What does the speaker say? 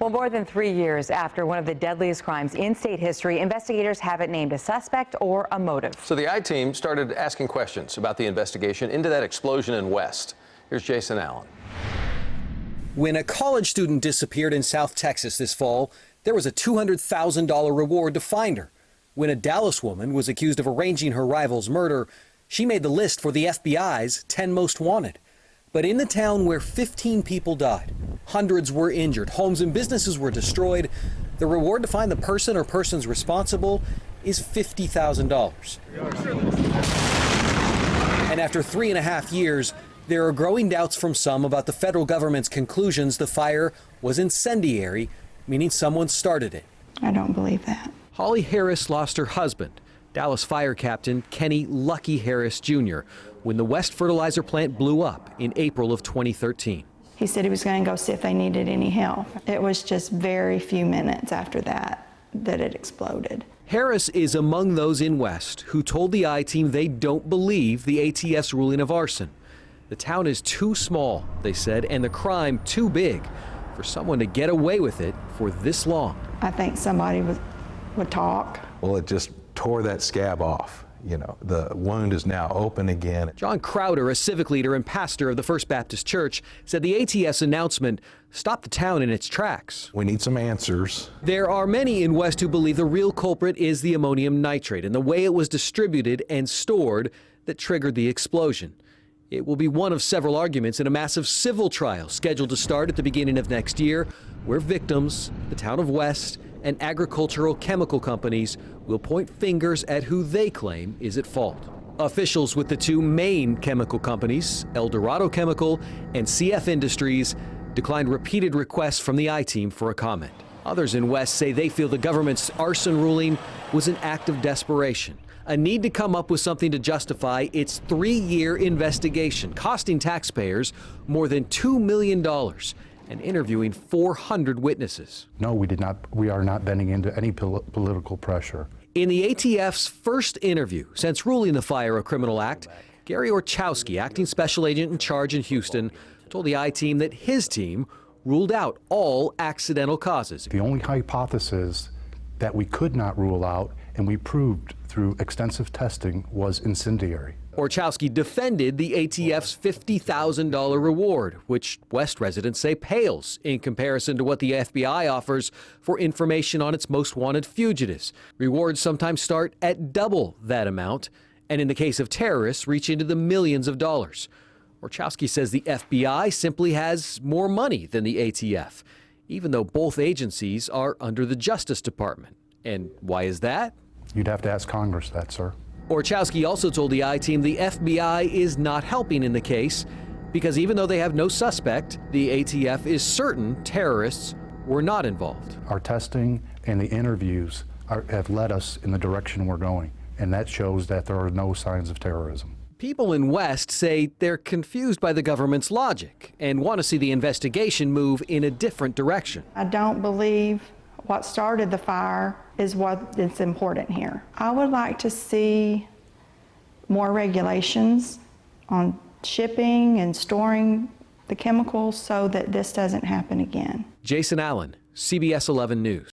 Well, more than 3 years after one of the deadliest crimes in state history, investigators haven't named a suspect or a motive. So the I-team started asking questions about the investigation into that explosion in West. Here's Jason Allen. When a college student disappeared in South Texas this fall, there was a $200,000 reward to find her. When a Dallas woman was accused of arranging her rival's murder, she made the list for the FBI's 10 most wanted. But in the town where 15 people died, hundreds were injured, homes and businesses were destroyed, the reward to find the person or persons responsible is $50,000. And after 3.5 years, there are growing doubts from some about the federal government's conclusions the fire was incendiary, meaning someone started it. I don't believe that. Holly Harris lost her husband, Dallas Fire Captain Kenny Lucky Harris Jr., when the West fertilizer plant blew up in April of 2013. He said he was going to go see if they needed any help. It was just very few minutes after that it exploded. Harris is among those in West who told the I-team they don't believe the ATF's ruling of arson. The town is too small, they said, and the crime too big for someone to get away with it for this long. I think somebody would talk. Well, it just tore that scab off. You know, the wound is now open again. John Crowder, a civic leader and pastor of the First Baptist Church, said the ATF's announcement stopped the town in its tracks. We need some answers. There are many in West who believe the real culprit is the ammonium nitrate and the way it was distributed and stored that triggered the explosion. It will be one of several arguments in a massive civil trial scheduled to start at the beginning of next year, where victims, the town of West, and agricultural chemical companies will point fingers at who they claim is at fault. Officials with the two main chemical companies, El Dorado Chemical and CF Industries, declined repeated requests from the I-team for a comment. Others in West say they feel the government's arson ruling was an act of desperation, a need to come up with something to justify its 3-year investigation, costing taxpayers more than $2 million. And interviewing 400 witnesses. No, we are not bending into any political pressure. In the ATF's first interview since ruling the fire a criminal act, Gary Orchowski, acting special agent in charge in Houston, told the I-team that his team ruled out all accidental causes. The only hypothesis that we could not rule out, and we proved through extensive testing, was incendiary. Orchowski defended the ATF's $50,000 reward, which West residents say pales in comparison to what the FBI offers for information on its most wanted fugitives. Rewards sometimes start at double that amount, and in the case of terrorists, reach into the millions of dollars. Orchowski says the FBI simply has more money than the ATF, even though both agencies are under the Justice Department. And why is that? You'd have to ask Congress that, sir. Orchowski also told the I-team the FBI is not helping in the case because even though they have no suspect, the ATF is certain terrorists were not involved. Our testing and the interviews have led us in the direction we're going, and that shows that there are no signs of terrorism. People in West say they're confused by the government's logic and want to see the investigation move in a different direction. I don't believe what started the fire is what is important here. I would like to see more regulations on shipping and storing the chemicals so that this doesn't happen again. Jason Allen, CBS 11 News.